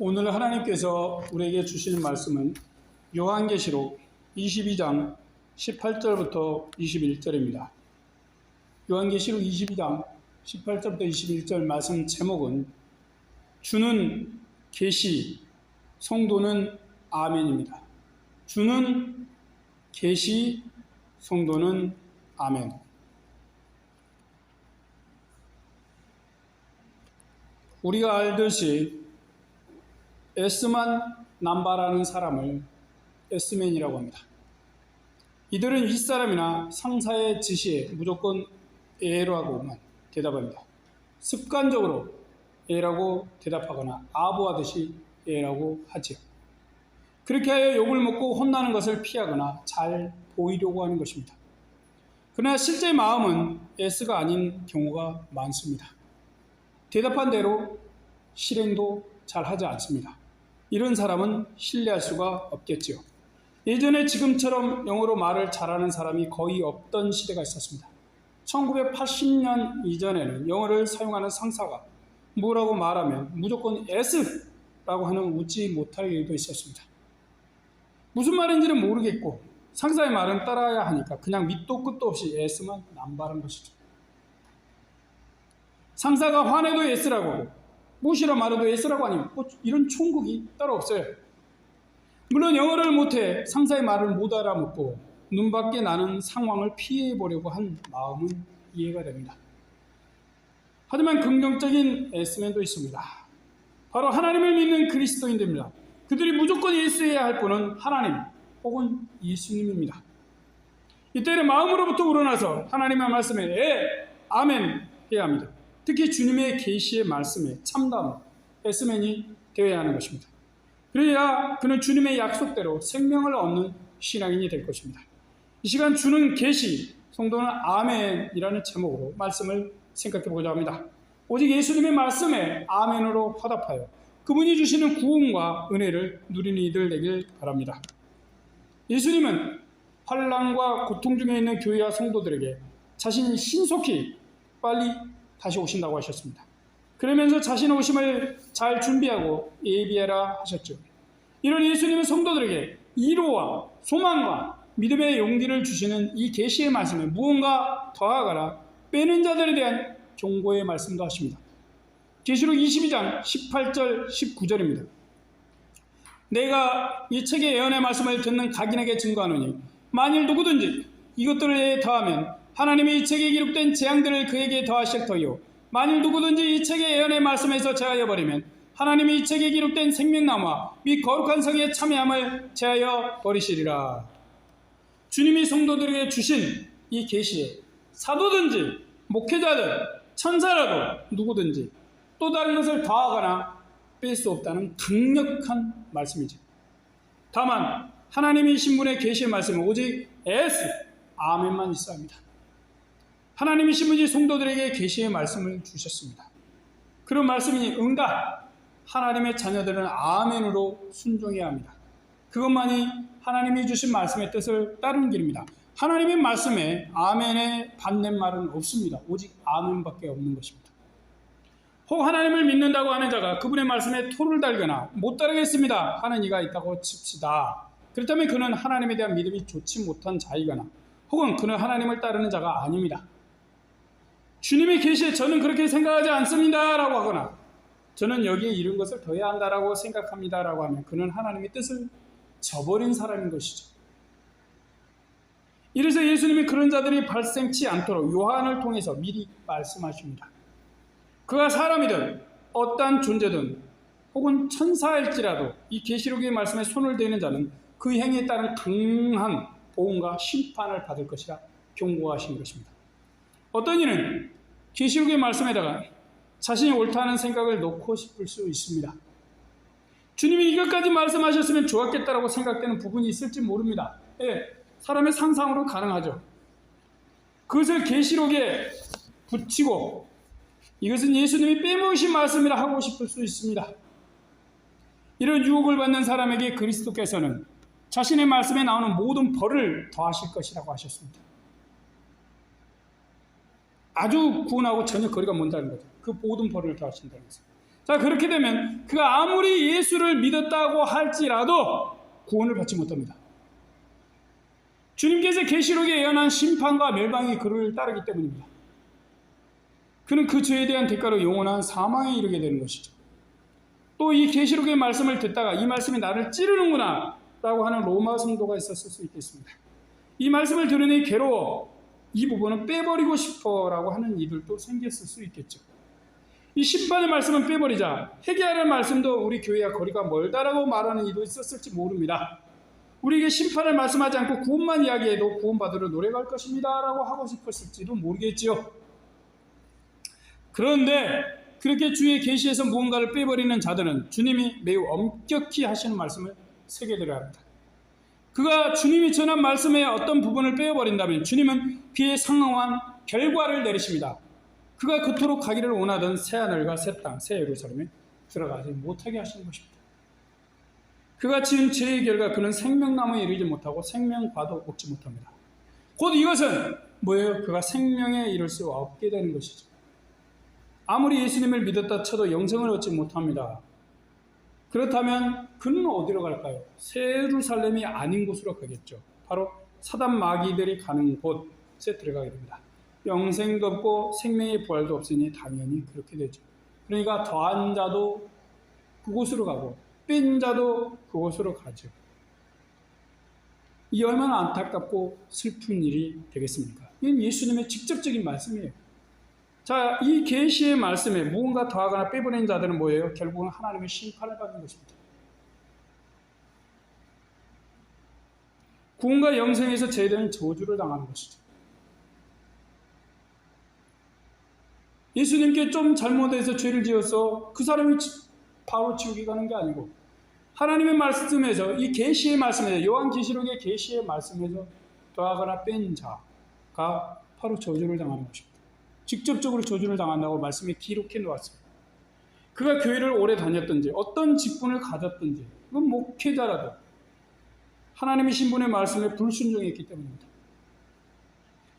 오늘 하나님께서 우리에게 주시는 말씀은 요한계시록 22장 18절부터 21절입니다. 요한계시록 22장 18절부터 21절 말씀 제목은 주는 계시, 성도는 아멘입니다. 주는 계시, 성도는 아멘. 우리가 알듯이 S만 남발하는 사람을 S맨이라고 합니다. 이들은 윗사람이나 상사의 지시에 무조건 A라고만 대답합니다. 습관적으로 A라고 대답하거나 아부하듯이 A라고 하지요. 그렇게 하여 욕을 먹고 혼나는 것을 피하거나 잘 보이려고 하는 것입니다. 그러나 실제 마음은 S가 아닌 경우가 많습니다. 대답한 대로 실행도 잘 하지 않습니다. 이런 사람은 신뢰할 수가 없겠지요. 예전에 지금처럼 영어로 말을 잘하는 사람이 거의 없던 시대가 있었습니다. 1980년 이전에는 영어를 사용하는 상사가 뭐라고 말하면 무조건 S라고 하는 웃지 못할 일도 있었습니다. 무슨 말인지는 모르겠고 상사의 말은 따라야 하니까 그냥 밑도 끝도 없이 S만 남발한 것이죠. 상사가 화내도 S라고 하고 무시라 말해도 S라고 하니 이런 총국이 따로 없어요. 물론 영어를 못해 상사의 말을 못 알아듣고 눈밖에 나는 상황을 피해보려고 한 마음은 이해가 됩니다. 하지만 긍정적인 S맨도 있습니다. 바로 하나님을 믿는 그리스도인들입니다. 그들이 무조건 S해야 할 분은 하나님 혹은 예수님입니다. 이때는 마음으로부터 우러나서 하나님의 말씀에 아멘 해야 합니다. 특히 주님의 계시의 말씀에 참담, S맨이 되어야 하는 것입니다. 그래야 그는 주님의 약속대로 생명을 얻는 신앙인이 될 것입니다. 이 시간 주는 계시, 성도는 아멘이라는 제목으로 말씀을 생각해 보고자 합니다. 오직 예수님의 말씀에 아멘으로 화답하여 그분이 주시는 구원과 은혜를 누리는 이들 되길 바랍니다. 예수님은 환난과 고통 중에 있는 교회와 성도들에게 자신이 신속히 빨리 다시 오신다고 하셨습니다. 그러면서 자신의 오심을 잘 준비하고 예비하라 하셨죠. 이런 예수님은 성도들에게 위로와 소망과 믿음의 용기를 주시는 이 계시의 말씀에 무언가 더하거나 빼는 자들에 대한 경고의 말씀도 하십니다. 계시록 22장 18절 19절입니다. 내가 이 책의 예언의 말씀을 듣는 각인에게 증거하노니 만일 누구든지 이것들에 더하면 하나님이 이 책에 기록된 재앙들을 그에게 더하실 터이요 만일 누구든지 이 책의 예언의 말씀에서 제하여 버리면 하나님이 이 책에 기록된 생명나무와 및 거룩한 성의 참여함을 제하여 버리시리라. 주님이 성도들에게 주신 이 계시에 사도든지 목회자들 천사라도 누구든지 또 다른 것을 더하거나 뺄 수 없다는 강력한 말씀이죠. 다만 하나님이 신분의 계시의 말씀은 오직 S, 아멘만 있어야 합니다. 하나님이 신분이 성도들에게 계시의 말씀을 주셨습니다. 그런 말씀이 응답, 하나님의 자녀들은 아멘으로 순종해야 합니다. 그것만이 하나님이 주신 말씀의 뜻을 따르는 길입니다. 하나님의 말씀에 아멘의 반대말은 없습니다. 오직 아멘밖에 없는 것입니다. 혹 하나님을 믿는다고 하는 자가 그분의 말씀에 토를 달거나 못 따르겠습니다 하는 이가 있다고 칩시다. 그렇다면 그는 하나님에 대한 믿음이 좋지 못한 자이거나 혹은 그는 하나님을 따르는 자가 아닙니다. 주님의 계시에 저는 그렇게 생각하지 않습니다 라고 하거나 저는 여기에 이런 것을 더해야 한다라고 생각합니다 라고 하면 그는 하나님의 뜻을 저버린 사람인 것이죠. 이래서 예수님이 그런 자들이 발생치 않도록 요한을 통해서 미리 말씀하십니다. 그가 사람이든 어떠한 존재든 혹은 천사일지라도 이 계시록의 말씀에 손을 대는 자는 그 행위에 따른 강한 보응과 심판을 받을 것이라 경고하신 것입니다. 어떤 이는 계시록의 말씀에다가 자신이 옳다는 생각을 넣고 싶을 수 있습니다. 주님이 이것까지 말씀하셨으면 좋았겠다라고 생각되는 부분이 있을지 모릅니다. 사람의 상상으로 가능하죠. 그것을 계시록에 붙이고 이것은 예수님이 빼먹으신 말씀이라 하고 싶을 수 있습니다. 이런 유혹을 받는 사람에게 그리스도께서는 자신의 말씀에 나오는 모든 벌을 더하실 것이라고 하셨습니다. 아주 구원하고 전혀 거리가 먼다는 거죠. 그 모든 벌을 더하신다는 것은. 자, 그렇게 되면 그가 아무리 예수를 믿었다고 할지라도 구원을 받지 못합니다. 주님께서 계시록에 예언한 심판과 멸망이 그를 따르기 때문입니다. 그는 그 죄에 대한 대가로 영원한 사망에 이르게 되는 것이죠. 또 이 계시록의 말씀을 듣다가 이 말씀이 나를 찌르는구나 라고 하는 로마 성도가 있었을 수 있겠습니다. 이 말씀을 들으니 괴로워, 이 부분은 빼버리고 싶어 라고 하는 이들도 생겼을 수 있겠죠. 이 심판의 말씀은 빼버리자, 회개하는 말씀도 우리 교회와 거리가 멀다라고 말하는 이도 있었을지 모릅니다. 우리에게 심판을 말씀하지 않고 구원만 이야기해도 구원받으러 노래갈 것입니다 라고 하고 싶었을지도 모르겠지요. 그런데 그렇게 주의 계시에서 무언가를 빼버리는 자들은 주님이 매우 엄격히 하시는 말씀을 새겨들어야 합니다. 그가 주님이 전한 말씀의 어떤 부분을 빼어버린다면 주님은 그에 상응한 결과를 내리십니다. 그가 그토록 가기를 원하던 새하늘과 새 땅, 새 예루살렘에 들어가지 못하게 하시는 것입니다. 그가 지은 죄의 결과 그는 생명나무에 이르지 못하고 생명과도 먹지 못합니다. 곧 이것은 뭐예요? 그가 생명에 이를 수 없게 되는 것이죠. 아무리 예수님을 믿었다 쳐도 영생을 얻지 못합니다. 그렇다면 그는 어디로 갈까요? 새 예루살렘이 아닌 곳으로 가겠죠. 바로 사단 마귀들이 가는 곳에 들어가게 됩니다. 영생도 없고 생명의 부활도 없으니 당연히 그렇게 되죠. 그러니까 더한 자도 그곳으로 가고 뺀 자도 그곳으로 가죠. 이 얼마나 안타깝고 슬픈 일이 되겠습니까? 이건 예수님의 직접적인 말씀이에요. 자, 이 계시의 말씀에 무언가 더하거나 빼버린 자들은 뭐예요? 결국은 하나님의 심판을 받는 것입니다. 구원과 영생에서 제대로 저주를 당하는 것이죠. 예수님께 좀 잘못해서 죄를 지어서 그 사람이 바로 지옥에 가는 게 아니고 하나님의 말씀에서 이 계시의 말씀에서 요한계시록의 계시의 말씀에서 더하거나 뺀 자가 바로 저주를 당하는 것입니다. 직접적으로 저주를 당한다고 말씀에 기록해 놓았어요. 그가 교회를 오래 다녔든지 어떤 직분을 가졌든지 그건 목회자라도 하나님의 신분의 말씀에 불순종했기 때문입니다.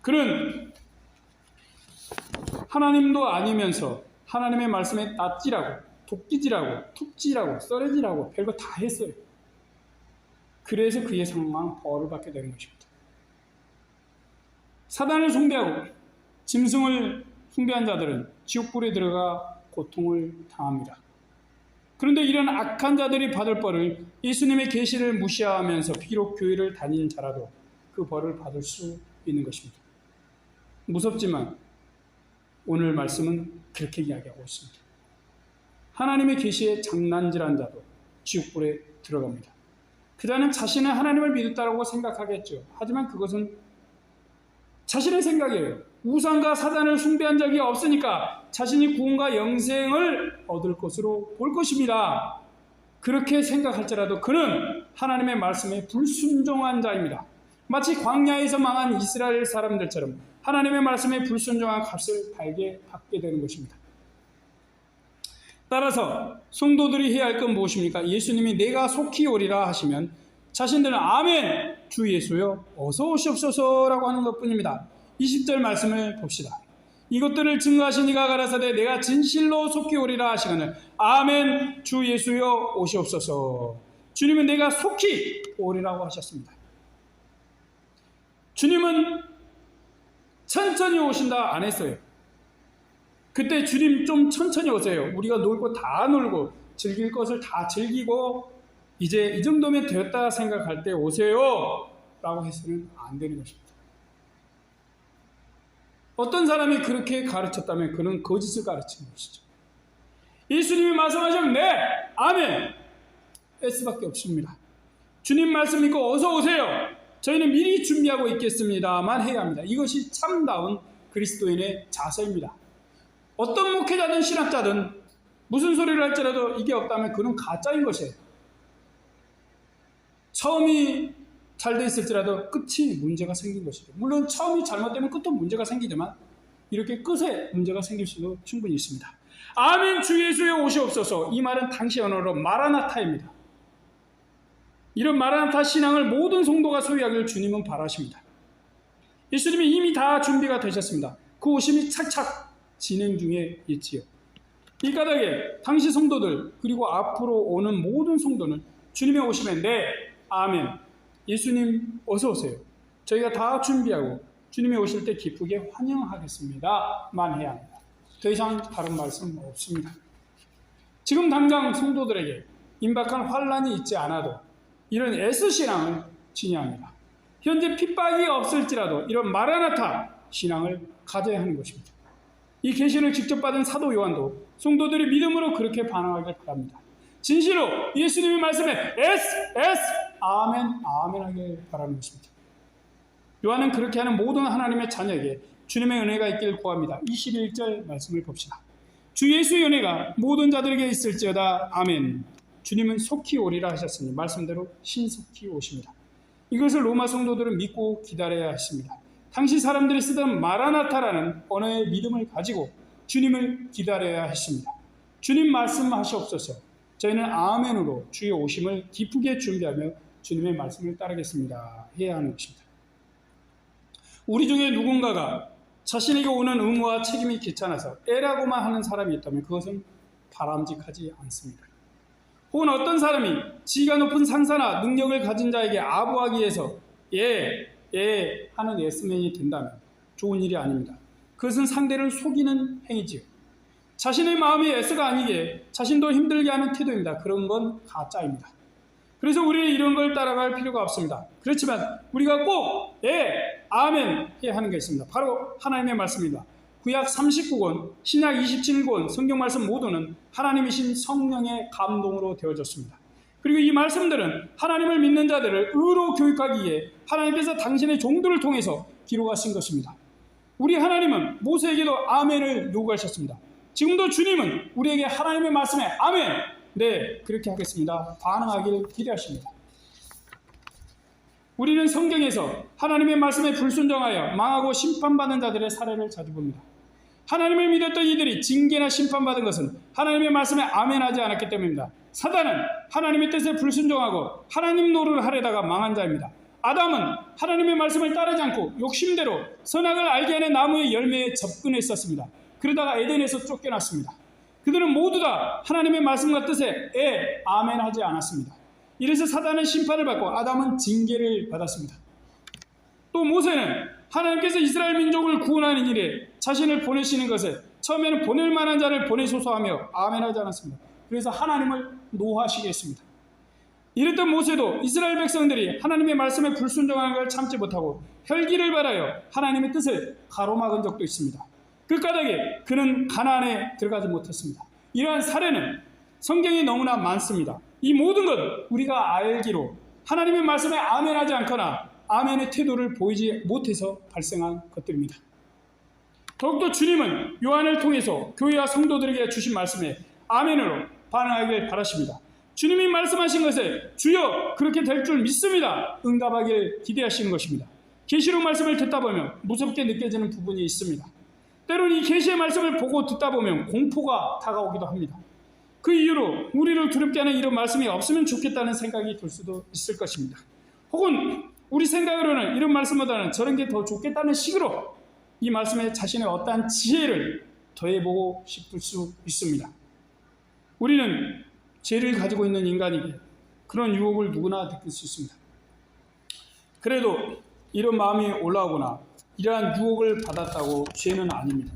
그는 하나님도 아니면서 하나님의 말씀에 낯질하고 도끼질하고 툭질하고 썰어질하고 별거 다 했어요. 그래서 그의 상황은 벌을 받게 되는 것입니다. 사단을 숭배하고 짐승을 숭배한 자들은 지옥불에 들어가 고통을 당합니다. 그런데 이런 악한 자들이 받을 벌을 예수님의 계시를 무시하면서 비록 교회를 다니는 자라도 그 벌을 받을 수 있는 것입니다. 무섭지만 오늘 말씀은 그렇게 이야기하고 있습니다. 하나님의 계시에 장난질한 자도 지옥불에 들어갑니다. 그 자는 자신은 하나님을 믿었다고 생각하겠죠. 하지만 그것은 자신의 생각이에요. 우상과 사단을 숭배한 적이 없으니까 자신이 구원과 영생을 얻을 것으로 볼 것입니다. 그렇게 생각할지라도 그는 하나님의 말씀에 불순종한 자입니다. 마치 광야에서 망한 이스라엘 사람들처럼 하나님의 말씀에 불순종한 값을 받게 되는 것입니다. 따라서 성도들이 해야 할 건 무엇입니까? 예수님이 내가 속히 오리라 하시면 자신들은 아멘 주 예수여 어서 오시옵소서라고 하는 것뿐입니다. 20절 말씀을 봅시다. 이것들을 증거하신 이가 가라사대 내가 진실로 속히 오리라 하시거늘 아멘 주 예수여 오시옵소서. 주님은 내가 속히 오리라고 하셨습니다. 주님은 천천히 오신다 안 했어요. 그때 주님 좀 천천히 오세요. 우리가 놀 거 다 놀고 즐길 것을 다 즐기고 이제 이 정도면 되었다 생각할 때 오세요 라고 해서는 안 되는 것입니다. 어떤 사람이 그렇게 가르쳤다면 그는 거짓을 가르치는 것이죠. 예수님이 말씀하시면 네, 아멘 S밖에 없습니다. 주님 말씀 믿고 어서 오세요. 저희는 미리 준비하고 있겠습니다만 해야 합니다. 이것이 참다운 그리스도인의 자세입니다. 어떤 목회자든 신학자든 무슨 소리를 할지라도 이게 없다면 그는 가짜인 것이에요. 처음이 잘 돼 있을지라도 끝이 문제가 생긴 것이죠. 물론 처음이 잘못되면 끝도 문제가 생기지만 이렇게 끝에 문제가 생길 수도 충분히 있습니다. 아멘 주 예수여 오시옵소서. 이 말은 당시 언어로 마라나타입니다. 이런 마라나타 신앙을 모든 성도가 소유하기를 주님은 바라십니다. 예수님이 이미 다 준비가 되셨습니다. 그 오심이 착착 진행 중에 있지요. 이 까닭에 당시 성도들 그리고 앞으로 오는 모든 성도는 주님의 오심에 네, 아멘, 예수님 어서 오세요, 저희가 다 준비하고 주님이 오실 때 기쁘게 환영하겠습니다만 해야 합니다. 더 이상 다른 말씀 없습니다. 지금 당장 성도들에게 임박한 환란이 있지 않아도 이런 S신앙을 지녀야 합니다. 현재 핍박이 없을지라도 이런 마라나타 신앙을 가져야 하는 것입니다. 이 계시를 직접 받은 사도 요한도 성도들이 믿음으로 그렇게 반응하길 바랍니다. 진실로 예수님의 말씀에 S, 아멘, 아멘 하길 바라는 것입니다. 요한은 그렇게 하는 모든 하나님의 자녀에게 주님의 은혜가 있기를 구합니다. 21절 말씀을 봅시다. 주 예수의 은혜가 모든 자들에게 있을지어다. 아멘. 주님은 속히 오리라 하셨으니 말씀대로 신속히 오십니다. 이것을 로마 성도들은 믿고 기다려야 했습니다. 당시 사람들이 쓰던 마라나타라는 언어의 믿음을 가지고 주님을 기다려야 했습니다. 주님 말씀하시옵소서. 저희는 아멘으로 주의 오심을 기쁘게 준비하며 주님의 말씀을 따르겠습니다 해야 하는 것입니다. 우리 중에 누군가가 자신에게 오는 의무와 책임이 귀찮아서 애라고만 하는 사람이 있다면 그것은 바람직하지 않습니다. 혹은 어떤 사람이 지위가 높은 상사나 능력을 가진 자에게 아부하기 위해서 하는 예스맨이 된다면 좋은 일이 아닙니다. 그것은 상대를 속이는 행위지요. 자신의 마음이 S가 아니기에 자신도 힘들게 하는 태도입니다. 그런 건 가짜입니다. 그래서 우리는 이런 걸 따라갈 필요가 없습니다. 그렇지만 우리가 꼭 아멘 해야 하는 게 있습니다. 바로 하나님의 말씀입니다. 구약 39권, 신약 27권 성경 말씀 모두는 하나님이신 성령의 감동으로 되어졌습니다. 그리고 이 말씀들은 하나님을 믿는 자들을 의로 교육하기 위해 하나님께서 당신의 종들을 통해서 기록하신 것입니다. 우리 하나님은 모세에게도 아멘을 요구하셨습니다. 지금도 주님은 우리에게 하나님의 말씀에 아멘, 네, 그렇게 하겠습니다, 반응하기를 기대하십니다. 우리는 성경에서 하나님의 말씀에 불순종하여 망하고 심판받는 자들의 사례를 자주 봅니다. 하나님을 믿었던 이들이 징계나 심판받은 것은 하나님의 말씀에 아멘하지 않았기 때문입니다. 사단은 하나님의 뜻에 불순종하고 하나님 노릇을 하려다가 망한 자입니다. 아담은 하나님의 말씀을 따르지 않고 욕심대로 선악을 알게 하는 나무의 열매에 접근했었습니다. 그러다가 에덴에서 쫓겨났습니다. 그들은 모두 다 하나님의 말씀과 뜻에 아멘하지 않았습니다. 이래서 사단은 심판을 받고 아담은 징계를 받았습니다. 또 모세는 하나님께서 이스라엘 민족을 구원하는 일에 자신을 보내시는 것에 처음에는 보낼 만한 자를 보내소서 하며 아멘하지 않았습니다. 그래서 하나님을 노하시게 했습니다. 이랬던 모세도 이스라엘 백성들이 하나님의 말씀에 불순종하는 걸 참지 못하고 혈기를 발하여 하나님의 뜻을 가로막은 적도 있습니다. 그 까닭에 그는 가나안에 들어가지 못했습니다. 이러한 사례는 성경에 너무나 많습니다. 이 모든 것 우리가 알기로 하나님의 말씀에 아멘하지 않거나 아멘의 태도를 보이지 못해서 발생한 것들입니다. 더욱더 주님은 요한을 통해서 교회와 성도들에게 주신 말씀에 아멘으로 반응하길 바라십니다. 주님이 말씀하신 것에 주여 그렇게 될 줄 믿습니다 응답하기를 기대하시는 것입니다. 계시록 말씀을 듣다 보면 무섭게 느껴지는 부분이 있습니다. 때로는 이 계시의 말씀을 보고 듣다 보면 공포가 다가오기도 합니다. 그 이유로 우리를 두렵게 하는 이런 말씀이 없으면 좋겠다는 생각이 들 수도 있을 것입니다. 혹은 우리 생각으로는 이런 말씀보다는 저런 게 더 좋겠다는 식으로 이 말씀에 자신의 어떠한 지혜를 더해보고 싶을 수 있습니다. 우리는 죄를 가지고 있는 인간이기에 그런 유혹을 누구나 느낄 수 있습니다. 그래도 이런 마음이 올라오거나 이러한 유혹을 받았다고 죄는 아닙니다.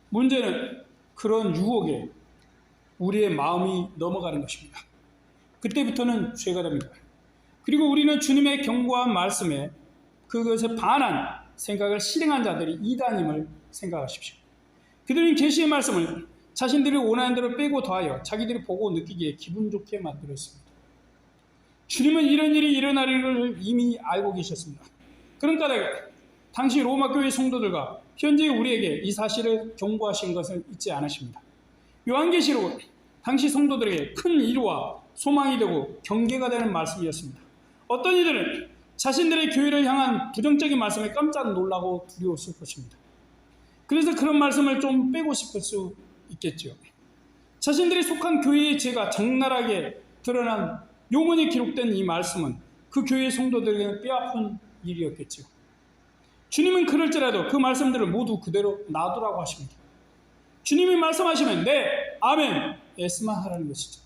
문제는 그런 유혹에 우리의 마음이 넘어가는 것입니다. 그때부터는 죄가 됩니다. 그리고 우리는 주님의 견고한 말씀에 그것에 반한 생각을 실행한 자들이 이단임을 생각하십시오. 그들은 계시의 말씀을 자신들이 원하는 대로 빼고 더하여 자기들이 보고 느끼기에 기분 좋게 만들었습니다. 주님은 이런 일이 일어나리를 이미 알고 계셨습니다. 그러니까 당시 로마 교회 성도들과 현재 우리에게 이 사실을 경고하신 것을 잊지 않으십니다. 요한계시록은 당시 성도들에게 큰 위로와 소망이 되고 경계가 되는 말씀이었습니다. 어떤 이들은 자신들의 교회를 향한 부정적인 말씀에 깜짝 놀라고 두려웠을 것입니다. 그래서 그런 말씀을 좀 빼고 싶을 수 있겠죠. 자신들이 속한 교회의 죄가 적나라하게 드러난 용언이 기록된 이 말씀은 그 교회 성도들에게 뼈아픈 일이었겠죠. 주님은 그럴지라도 그 말씀들을 모두 그대로 놔두라고 하십니다. 주님이 말씀하시면 네, 아멘, 예스만 하라는 것이죠.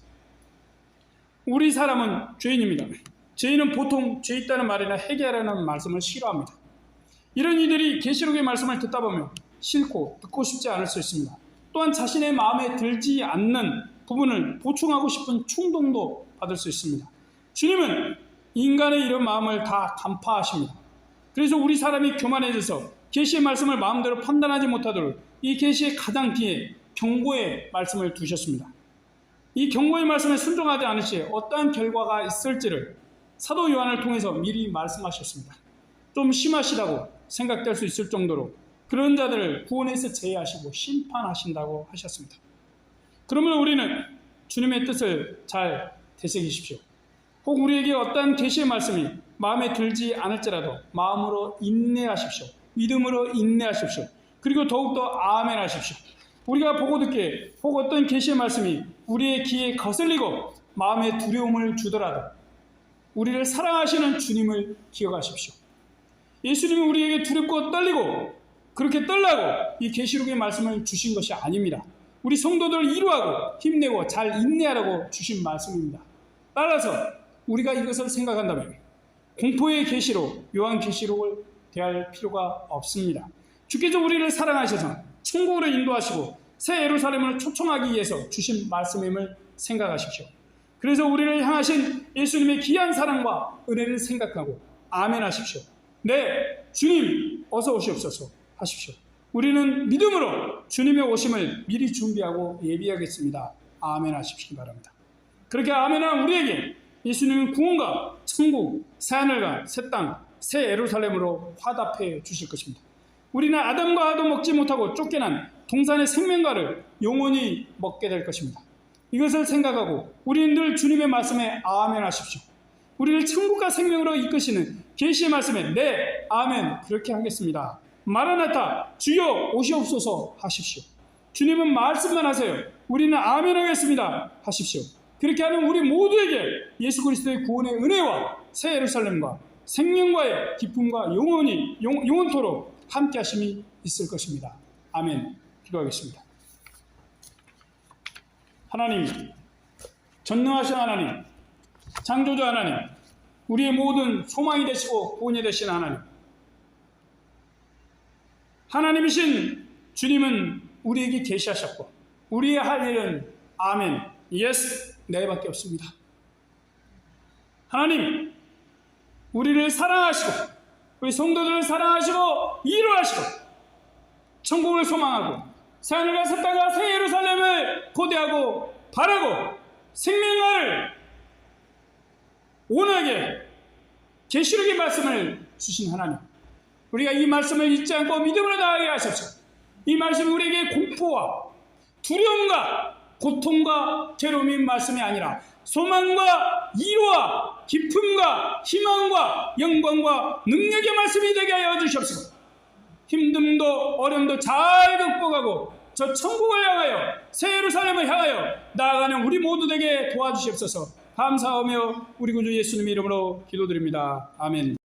우리 사람은 죄인입니다. 죄인은 보통 죄 있다는 말이나 회개하라는 말씀을 싫어합니다. 이런 이들이 계시록의 말씀을 듣다 보면 싫고 듣고 싶지 않을 수 있습니다. 또한 자신의 마음에 들지 않는 부분을 보충하고 싶은 충동도 받을 수 있습니다. 주님은 인간의 이런 마음을 다 간파하십니다. 그래서 우리 사람이 교만해져서 계시의 말씀을 마음대로 판단하지 못하도록 이 계시의 가장 뒤에 경고의 말씀을 두셨습니다. 이 경고의 말씀에 순종하지 않을 시에 어떠한 결과가 있을지를 사도 요한을 통해서 미리 말씀하셨습니다. 좀 심하시다고 생각될 수 있을 정도로 그런 자들을 구원에서 제외하시고 심판하신다고 하셨습니다. 그러면 우리는 주님의 뜻을 잘 되새기십시오. 혹 우리에게 어떠한 계시의 말씀이 마음에 들지 않을지라도 마음으로 인내하십시오. 믿음으로 인내하십시오. 그리고 더욱더 아멘 하십시오. 우리가 보고 듣기에 혹 어떤 계시의 말씀이 우리의 귀에 거슬리고 마음에 두려움을 주더라도 우리를 사랑하시는 주님을 기억하십시오. 예수님이 우리에게 두렵고 떨리고 그렇게 떨라고 이 계시록의 말씀을 주신 것이 아닙니다. 우리 성도들을 이루하고 힘내고 잘 인내하라고 주신 말씀입니다. 따라서 우리가 이것을 생각한다면 공포의 계시록, 요한 계시록을 대할 필요가 없습니다. 주께서 우리를 사랑하셔서 천국으로 인도하시고 새 예루살렘을 초청하기 위해서 주신 말씀임을 생각하십시오. 그래서 우리를 향하신 예수님의 귀한 사랑과 은혜를 생각하고 아멘 하십시오. 네, 주님 어서 오시옵소서 하십시오. 우리는 믿음으로 주님의 오심을 미리 준비하고 예비하겠습니다. 아멘 하십시기 바랍니다. 그렇게 아멘한 우리에게 예수님은 구원과 천국, 새하늘과 새 땅, 새 예루살렘으로 화답해 주실 것입니다. 우리는 아담과 하도 먹지 못하고 쫓겨난 동산의 생명과를 영원히 먹게 될 것입니다. 이것을 생각하고 우리는 늘 주님의 말씀에 아멘 하십시오. 우리를 천국과 생명으로 이끄시는 계시의 말씀에 네, 아멘 그렇게 하겠습니다. 마라나타, 주여 오시옵소서 하십시오. 주님은 말씀만 하세요. 우리는 아멘 하겠습니다 하십시오. 그렇게 하는 우리 모두에게 예수 그리스도의 구원의 은혜와 새 예루살렘과 생명과의 기쁨과 영원토록 함께 하심이 있을 것입니다. 아멘. 기도하겠습니다. 하나님, 전능하신 하나님, 창조주 하나님, 우리의 모든 소망이 되시고 구원이 되신 하나님, 하나님이신 주님은 우리에게 계시하셨고 우리의 할 일은 아멘, 예스, 네밖에 없습니다. 하나님, 우리를 사랑하시고 우리 성도들을 사랑하시고 이루하시고 천국을 소망하고 새하늘과 새 땅과 새 예루살렘을 고대하고 바라고 생명을 원하게 계시록의 말씀을 주신 하나님, 우리가 이 말씀을 잊지 않고 믿음으로 나아가게 하셔서 이 말씀이 우리에게 공포와 두려움과 고통과 괴로움인 말씀이 아니라 소망과 이루와 기쁨과 희망과 영광과 능력의 말씀이 되게 하여 주시옵소서. 힘듦도 어려움도 잘 극복하고 저 천국을 향하여 새 예루살렘을 향하여 나아가는 우리 모두 되게 도와주시옵소서. 감사하며 우리 구주 예수님의 이름으로 기도드립니다. 아멘.